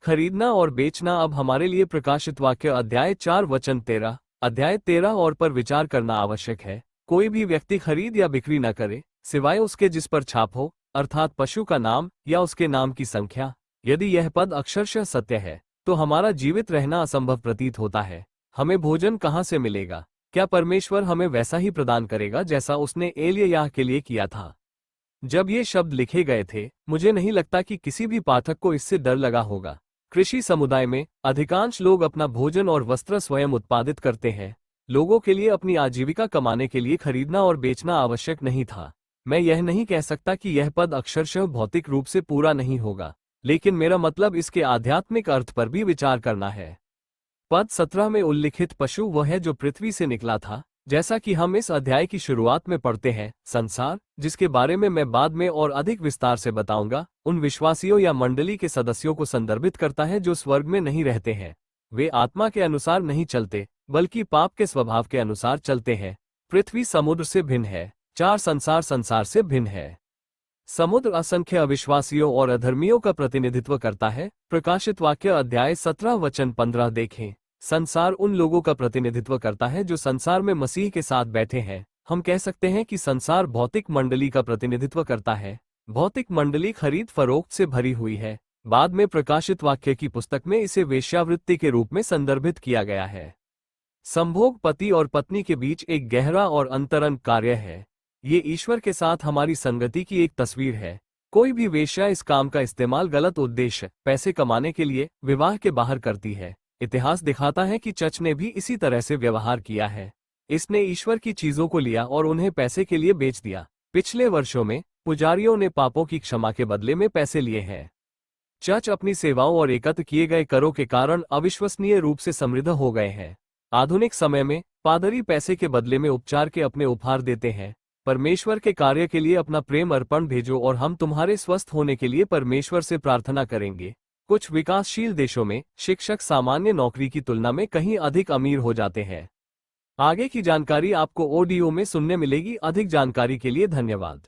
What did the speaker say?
खरीदना और बेचना। अब हमारे लिए प्रकाशित वाक्य अध्याय 4 वचन 13 अध्याय 13 और पर विचार करना आवश्यक है। कोई भी व्यक्ति खरीद या बिक्री न करे सिवाय उसके जिस पर छाप हो, अर्थात पशु का नाम या उसके नाम की संख्या। यदि यह पद अक्षरशः सत्य है तो हमारा जीवित रहना असंभव प्रतीत होता है। हमें भोजन कहाँ से मिलेगा? क्या परमेश्वर हमें वैसा ही प्रदान करेगा जैसा उसने एलिय्याह के लिए किया था? जब ये शब्द लिखे गए थे, मुझे नहीं लगता कि किसी भी पाठक को इससे डर लगा होगा। कृषि समुदाय में अधिकांश लोग अपना भोजन और वस्त्र स्वयं उत्पादित करते हैं। लोगों के लिए अपनी आजीविका कमाने के लिए खरीदना और बेचना आवश्यक नहीं था। मैं यह नहीं कह सकता कि यह पद अक्षरशः भौतिक रूप से पूरा नहीं होगा, लेकिन मेरा मतलब इसके आध्यात्मिक अर्थ पर भी विचार करना है। पद 17 में उल्लिखित पशु वह है जो पृथ्वी से निकला था, जैसा कि हम इस अध्याय की शुरुआत में पढ़ते हैं। संसार, जिसके बारे में मैं बाद में और अधिक विस्तार से बताऊंगा, उन विश्वासियों या मंडली के सदस्यों को संदर्भित करता है जो स्वर्ग में नहीं रहते हैं। वे आत्मा के अनुसार नहीं चलते, बल्कि पाप के स्वभाव के अनुसार चलते हैं। पृथ्वी समुद्र से भिन्न है, 4 संसार संसार से भिन्न है। समुद्र असंख्य अविश्वासियों और अधर्मियों का प्रतिनिधित्व करता है। प्रकाशित वाक्य अध्याय 17 वचन 15 देखें। संसार उन लोगों का प्रतिनिधित्व करता है जो संसार में मसीह के साथ बैठे हैं। हम कह सकते हैं कि संसार भौतिक मंडली का प्रतिनिधित्व करता है। भौतिक मंडली खरीद फरोख्त से भरी हुई है। बाद में प्रकाशित वाक्य की पुस्तक में इसे वेश्यावृत्ति के रूप में संदर्भित किया गया है। संभोग पति और पत्नी के बीच एक गहरा और अंतरंग कार्य है। ये ईश्वर के साथ हमारी संगति की एक तस्वीर है। कोई भी वेश्या इस काम का इस्तेमाल गलत उद्देश्य, पैसे कमाने के लिए, विवाह के बाहर करती है। इतिहास दिखाता है कि चर्च ने भी इसी तरह से व्यवहार किया है। इसने ईश्वर की चीजों को लिया और उन्हें पैसे के लिए बेच दिया। पिछले वर्षों में पुजारियों ने पापों की क्षमा के बदले में पैसे लिए हैं। चर्च अपनी सेवाओं और एकत्र किए गए करों के कारण अविश्वसनीय रूप से समृद्ध हो गए हैं। आधुनिक समय में पादरी पैसे के बदले में उपचार के अपने उपहार देते हैं। परमेश्वर के कार्य के लिए अपना प्रेम अर्पण भेजो और हम तुम्हारे स्वस्थ होने के लिए परमेश्वर से प्रार्थना करेंगे। कुछ विकासशील देशों में शिक्षक सामान्य नौकरी की तुलना में कहीं अधिक अमीर हो जाते हैं। आगे की जानकारी आपको ऑडियो में सुनने मिलेगी। अधिक जानकारी के लिए धन्यवाद।